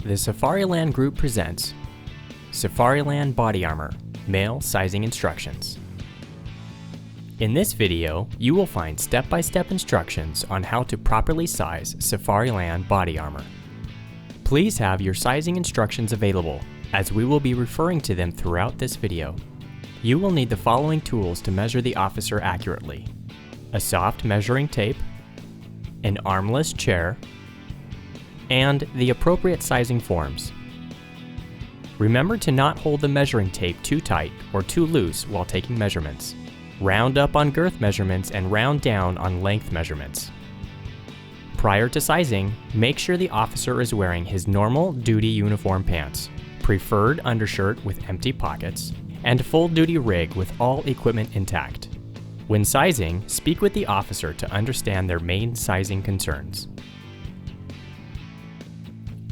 The Safariland Group presents Safariland Body Armor, Male Sizing Instructions. In this video, you will find step-by-step instructions on how to properly size Safariland body armor. Please have your sizing instructions available, as we will be referring to them throughout this video. You will need the following tools to measure the officer accurately: a soft measuring tape, an armless chair, and the appropriate sizing forms. Remember to not hold the measuring tape too tight or too loose while taking measurements. Round up on girth measurements and round down on length measurements. Prior to sizing, make sure the officer is wearing his normal duty uniform pants, preferred undershirt with empty pockets, and full duty rig with all equipment intact. When sizing, speak with the officer to understand their main sizing concerns.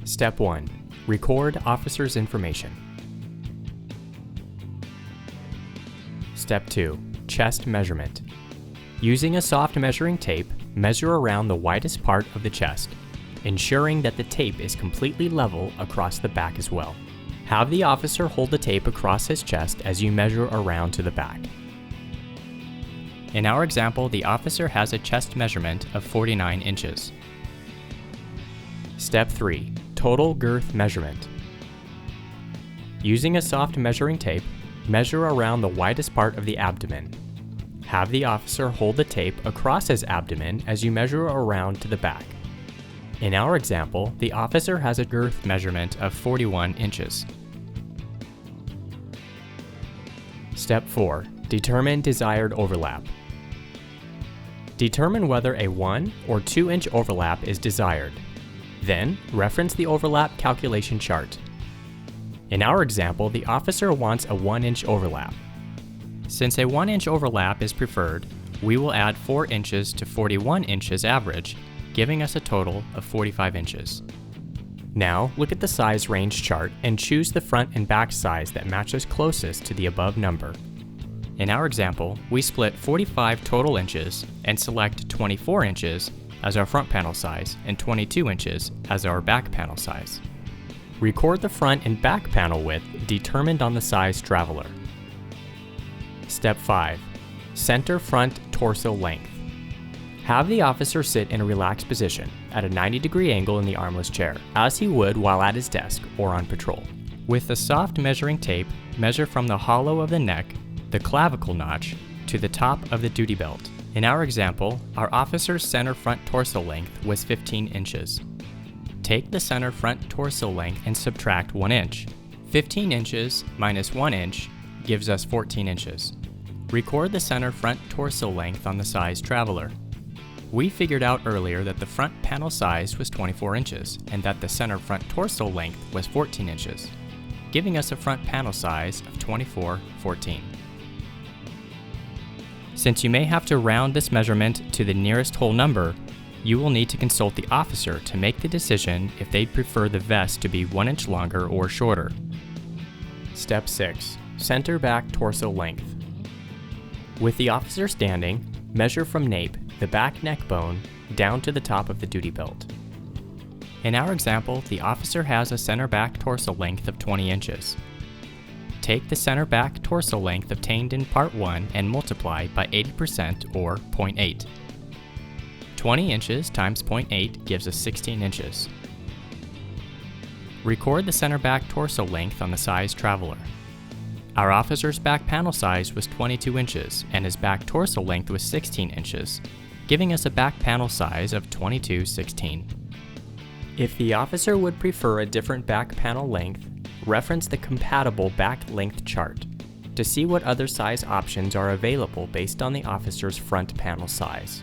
Step 1. Record officer's information. Step 2. Chest measurement. Using a soft measuring tape, measure around the widest part of the chest, ensuring that the tape is completely level across the back as well. Have the officer hold the tape across his chest as you measure around to the back. In our example, the officer has a chest measurement of 49 inches. Step 3. Total girth measurement. Using a soft measuring tape, measure around the widest part of the abdomen. Have the officer hold the tape across his abdomen as you measure around to the back. In our example, the officer has a girth measurement of 41 inches. Step 4. Determine desired overlap. Determine whether a 1 or 2 inch overlap is desired. Then, reference the overlap calculation chart. In our example, the officer wants a 1 inch overlap. Since a 1 inch overlap is preferred, we will add 4 inches to 41 inches average, giving us a total of 45 inches. Now, look at the size range chart and choose the front and back size that matches closest to the above number. In our example, we split 45 total inches and select 24 inches as our front panel size and 22 inches as our back panel size. Record the front and back panel width determined on the size traveler. Step 5. Center front torso length. Have the officer sit in a relaxed position at a 90-degree angle in the armless chair, as he would while at his desk or on patrol. With a soft measuring tape, measure from the hollow of the neck, the clavicle notch, to the top of the duty belt. In our example, our officer's center front torso length was 15 inches. Take the center front torso length and subtract 1 inch. 15 inches minus 1 inch gives us 14 inches. Record the center front torso length on the size traveler. We figured out earlier that the front panel size was 24 inches and that the center front torso length was 14 inches, giving us a front panel size of 24/14. Since you may have to round this measurement to the nearest whole number, you will need to consult the officer to make the decision if they'd prefer the vest to be 1 inch longer or shorter. Step 6. Center back torso length. With the officer standing, measure from nape, the back neck bone, down to the top of the duty belt. In our example, the officer has a center back torso length of 20 inches. Take the center back torso length obtained in part 1 and multiply by 80% or 0.8. 20 inches times 0.8 gives us 16 inches. Record the center back torso length on the size traveler. Our officer's back panel size was 22 inches and his back torso length was 16 inches, giving us a back panel size of 22/16. If the officer would prefer a different back panel length, reference the compatible back length chart to see what other size options are available based on the officer's front panel size.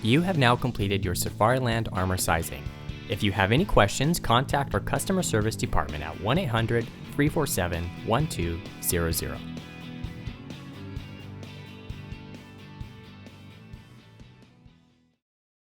You have now completed your Safariland Armor sizing. If you have any questions, contact our customer service department at 1-800-347-1200.